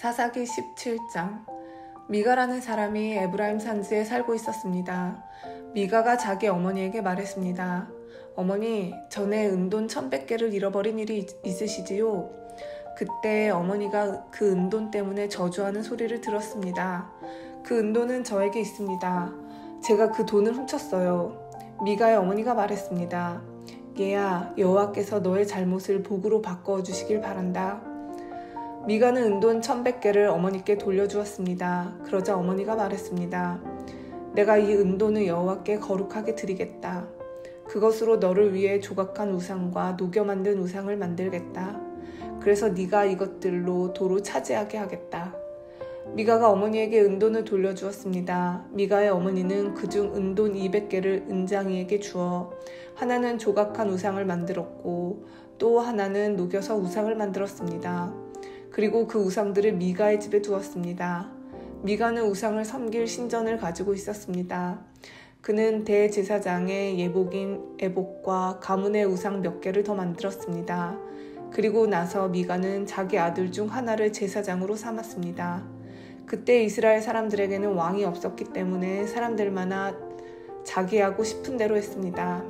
사사기 17장. 미가라는 사람이 에브라임 산지에 살고 있었습니다. 미가가 자기 어머니에게 말했습니다. 어머니, 전에 은돈 1,100개를 잃어버린 일이 있으시지요? 그때 어머니가 그 은돈 때문에 저주하는 소리를 들었습니다. 그 은돈은 저에게 있습니다. 제가 그 돈을 훔쳤어요. 미가의 어머니가 말했습니다. 얘야, 여호와께서 너의 잘못을 복으로 바꿔 주시길 바란다. 미가는 은돈 1,100개를 어머니께 돌려주었습니다. 그러자 어머니가 말했습니다. 내가 이 은돈을 여호와께 거룩하게 드리겠다. 그것으로 너를 위해 조각한 우상과 녹여 만든 우상을 만들겠다. 그래서 네가 이것들로 도로 차지하게 하겠다. 미가가 어머니에게 은돈을 돌려주었습니다. 미가의 어머니는 그중 은돈 200개를 은장이에게 주어 하나는 조각한 우상을 만들었고 또 하나는 녹여서 우상을 만들었습니다. 그리고 그 우상들을 미가의 집에 두었습니다. 미가는 우상을 섬길 신전을 가지고 있었습니다. 그는 대제사장의 예복인 에복과 가문의 우상 몇 개를 더 만들었습니다. 그리고 나서 미가는 자기 아들 중 하나를 제사장으로 삼았습니다. 그때 이스라엘 사람들에게는 왕이 없었기 때문에 사람들마다 자기 하고 싶은 대로 했습니다.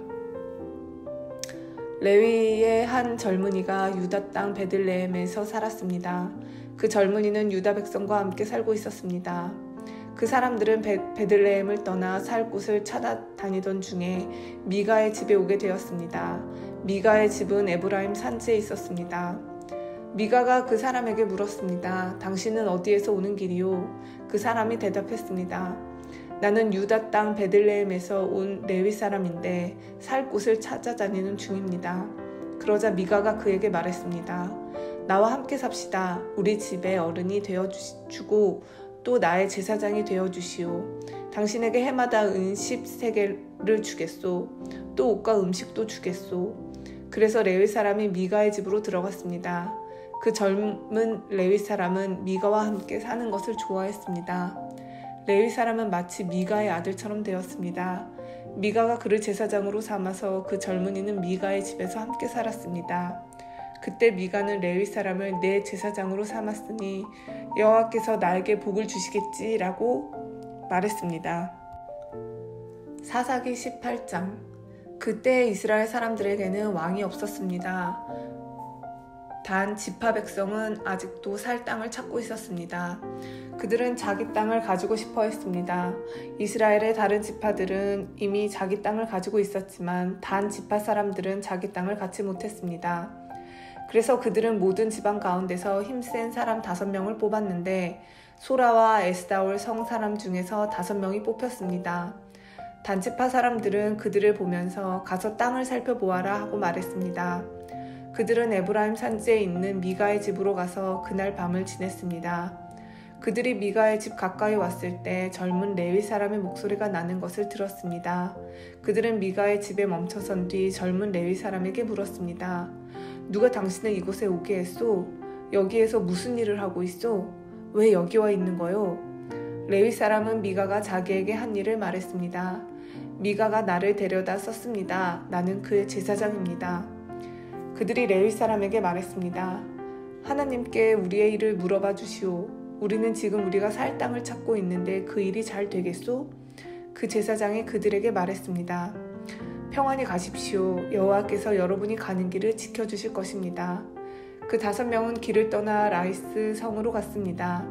레위의 한 젊은이가 유다 땅 베들레헴에서 살았습니다. 그 젊은이는 유다 백성과 함께 살고 있었습니다. 그 사람들은 베들레헴을 떠나 살 곳을 찾아다니던 중에 미가의 집에 오게 되었습니다. 미가의 집은 에브라임 산지에 있었습니다. 미가가 그 사람에게 물었습니다. 당신은 어디에서 오는 길이요? 그 사람이 대답했습니다. 나는 유다 땅 베들레헴에서 온 레위 사람인데 살 곳을 찾아다니는 중입니다. 그러자 미가가 그에게 말했습니다. 나와 함께 삽시다. 우리 집의 어른이 되어주고 또 나의 제사장이 되어주시오. 당신에게 해마다 은 10세겔을 주겠소. 또 옷과 음식도 주겠소. 그래서 레위 사람이 미가의 집으로 들어갔습니다. 그 젊은 레위 사람은 미가와 함께 사는 것을 좋아했습니다. 레위 사람은 마치 미가의 아들처럼 되었습니다. 미가가 그를 제사장으로 삼아서 그 젊은이는 미가의 집에서 함께 살았습니다. 그때 미가는 레위 사람을 내 제사장으로 삼았으니 여호와께서 나에게 복을 주시겠지라고 말했습니다. 사사기 18장. 그때 이스라엘 사람들에게는 왕이 없었습니다. 단 지파 백성은 아직도 살 땅을 찾고 있었습니다. 그들은 자기 땅을 가지고 싶어 했습니다. 이스라엘의 다른 지파들은 이미 자기 땅을 가지고 있었지만 단 지파 사람들은 자기 땅을 갖지 못했습니다. 그래서 그들은 모든 지방 가운데서 힘센 사람 5명을 뽑았는데 소라와 에스다올 성 사람 중에서 5명이 뽑혔습니다. 단지파 사람들은 그들을 보면서 가서 땅을 살펴보아라 하고 말했습니다. 그들은 에브라임 산지에 있는 미가의 집으로 가서 그날 밤을 지냈습니다. 그들이 미가의 집 가까이 왔을 때 젊은 레위 사람의 목소리가 나는 것을 들었습니다. 그들은 미가의 집에 멈춰선 뒤 젊은 레위 사람에게 물었습니다. 누가 당신을 이곳에 오게 했소? 여기에서 무슨 일을 하고 있소? 왜 여기 와 있는 거요? 레위 사람은 미가가 자기에게 한 일을 말했습니다. 미가가 나를 데려다 썼습니다. 나는 그의 제사장입니다. 그들이 레위 사람에게 말했습니다. 하나님께 우리의 일을 물어봐 주시오. 우리는 지금 우리가 살 땅을 찾고 있는데 그 일이 잘 되겠소? 그 제사장이 그들에게 말했습니다. 평안히 가십시오. 여호와께서 여러분이 가는 길을 지켜주실 것입니다. 그 5명은 길을 떠나 라이스 성으로 갔습니다.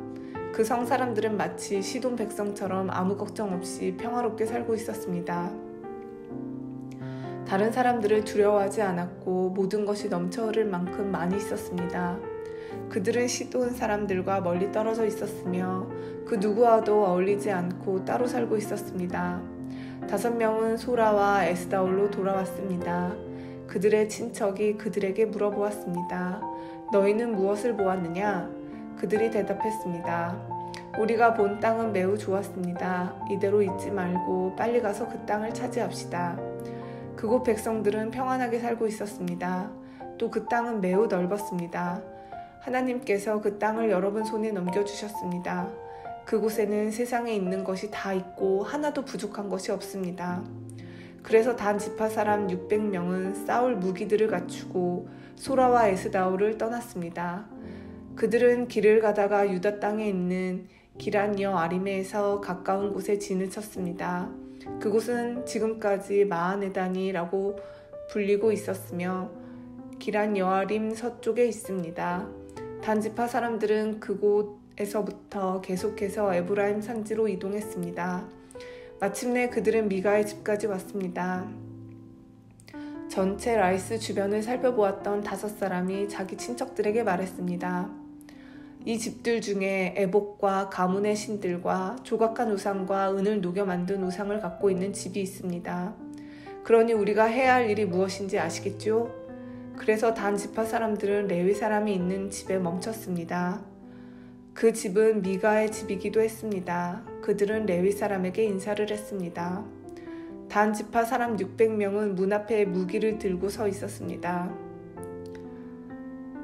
그 성 사람들은 마치 시돈 백성처럼 아무 걱정 없이 평화롭게 살고 있었습니다. 다른 사람들을 두려워하지 않았고 모든 것이 넘쳐 흐를 만큼 많이 있었습니다. 그들은 시돈 사람들과 멀리 떨어져 있었으며 그 누구와도 어울리지 않고 따로 살고 있었습니다. 5명은 소라와 에스다올로 돌아왔습니다. 그들의 친척이 그들에게 물어보았습니다. 너희는 무엇을 보았느냐? 그들이 대답했습니다. 우리가 본 땅은 매우 좋았습니다. 이대로 있지 말고 빨리 가서 그 땅을 차지합시다. 그곳 백성들은 평안하게 살고 있었습니다. 또 그 땅은 매우 넓었습니다. 하나님께서 그 땅을 여러분 손에 넘겨주셨습니다. 그곳에는 세상에 있는 것이 다 있고 하나도 부족한 것이 없습니다. 그래서 단 지파 사람 600명은 싸울 무기들을 갖추고 소라와 에스다올을 떠났습니다. 그들은 길을 가다가 유다 땅에 있는 기란 여아림에서 가까운 곳에 진을 쳤습니다. 그곳은 지금까지 마하네단이라고 불리고 있었으며 기란 여아림 서쪽에 있습니다. 단 지파 사람들은 그곳에서부터 계속해서 에브라임 산지로 이동했습니다. 마침내 그들은 미가의 집까지 왔습니다. 전체 라이스 주변을 살펴보았던 5사람이 자기 친척들에게 말했습니다. 이 집들 중에 에복과 가문의 신들과 조각한 우상과 은을 녹여 만든 우상을 갖고 있는 집이 있습니다. 그러니 우리가 해야 할 일이 무엇인지 아시겠죠? 그래서 단 지파 사람들은 레위 사람이 있는 집에 멈췄습니다. 그 집은 미가의 집이기도 했습니다. 그들은 레위 사람에게 인사를 했습니다. 단 지파 사람 600명은 문 앞에 무기를 들고 서 있었습니다.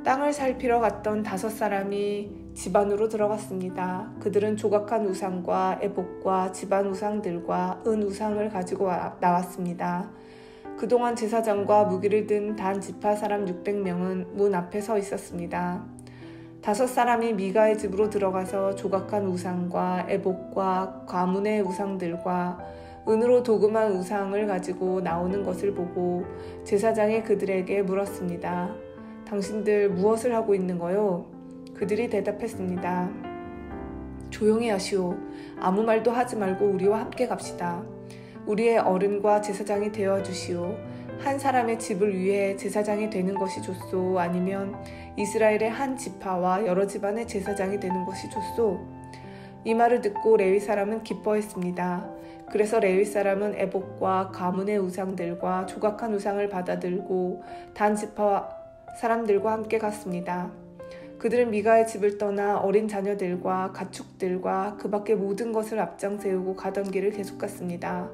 땅을 살피러 갔던 5사람이 집 안으로 들어갔습니다. 그들은 조각한 우상과 에복과 집안 우상들과 은 우상을 가지고 나왔습니다. 그동안 제사장과 무기를 든 단 지파 사람 600명은 문 앞에 서 있었습니다. 5사람이 미가의 집으로 들어가서 조각한 우상과 에복과 가문의 우상들과 은으로 도금한 우상을 가지고 나오는 것을 보고 제사장이 그들에게 물었습니다. 당신들 무엇을 하고 있는 거요? 그들이 대답했습니다. 조용히 하시오. 아무 말도 하지 말고 우리와 함께 갑시다. 우리의 어른과 제사장이 되어주시오. 한 사람의 집을 위해 제사장이 되는 것이 좋소? 아니면 이스라엘의 한 지파와 여러 집안의 제사장이 되는 것이 좋소? 이 말을 듣고 레위 사람은 기뻐했습니다. 그래서 레위 사람은 에복과 가문의 우상들과 조각한 우상을 받아들고 단 지파 사람들과 함께 갔습니다. 그들은 미가의 집을 떠나 어린 자녀들과 가축들과 그 밖의 모든 것을 앞장 세우고 가던 길을 계속 갔습니다.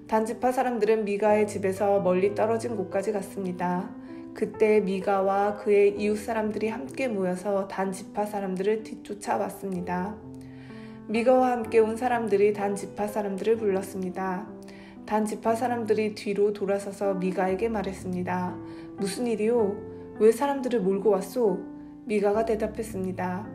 단 지파 사람들은 미가의 집에서 멀리 떨어진 곳까지 갔습니다. 그때 미가와 그의 이웃 사람들이 함께 모여서 단 지파 사람들을 뒤쫓아왔습니다. 미가와 함께 온 사람들이 단 지파 사람들을 불렀습니다. 단 지파 사람들이 뒤로 돌아서서 미가에게 말했습니다. 무슨 일이요? 왜 사람들을 몰고 왔소? 미가가 대답했습니다.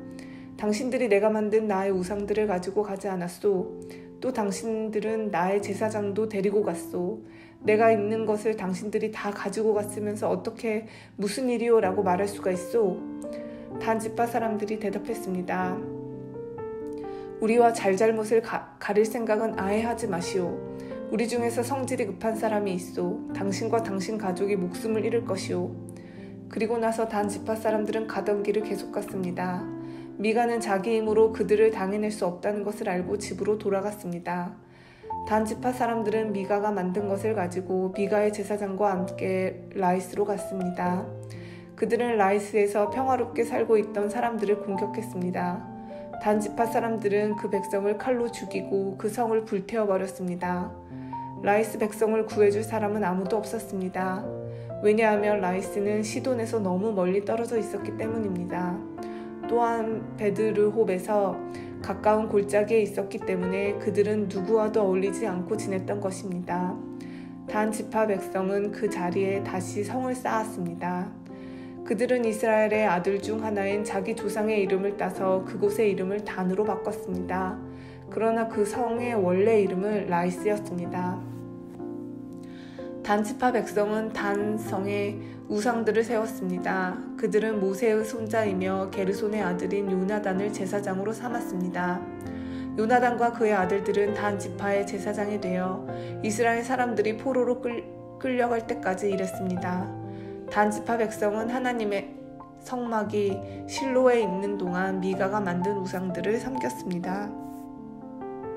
당신들이 내가 만든 나의 우상들을 가지고 가지 않았소. 또 당신들은 나의 제사장도 데리고 갔소. 내가 있는 것을 당신들이 다 가지고 갔으면서 어떻게 무슨 일이요? 라고 말할 수가 있소? 단 지파 사람들이 대답했습니다. 우리와 잘잘못을 가릴 생각은 아예 하지 마시오. 우리 중에서 성질이 급한 사람이 있소. 당신과 당신 가족이 목숨을 잃을 것이오. 그리고 나서 단 지파 사람들은 가던 길을 계속 갔습니다. 미가는 자기 힘으로 그들을 당해낼 수 없다는 것을 알고 집으로 돌아갔습니다. 단 지파 사람들은 미가가 만든 것을 가지고 미가의 제사장과 함께 라이스로 갔습니다. 그들은 라이스에서 평화롭게 살고 있던 사람들을 공격했습니다. 단 지파 사람들은 그 백성을 칼로 죽이고 그 성을 불태워버렸습니다. 라이스 백성을 구해줄 사람은 아무도 없었습니다. 왜냐하면 라이스는 시돈에서 너무 멀리 떨어져 있었기 때문입니다. 또한 베드르홉에서 가까운 골짜기에 있었기 때문에 그들은 누구와도 어울리지 않고 지냈던 것입니다. 단 지파 백성은 그 자리에 다시 성을 쌓았습니다. 그들은 이스라엘의 아들 중 하나인 자기 조상의 이름을 따서 그곳의 이름을 단으로 바꿨습니다. 그러나 그 성의 원래 이름은 라이스였습니다. 단 지파 백성은 단 성에 우상들을 세웠습니다. 그들은 모세의 손자이며 게르손의 아들인 요나단을 제사장으로 삼았습니다. 요나단과 그의 아들들은 단 지파의 제사장이 되어 이스라엘 사람들이 포로로 끌려갈 때까지 일했습니다. 단 지파 백성은 하나님의 성막이 실로에 있는 동안 미가가 만든 우상들을 섬겼습니다.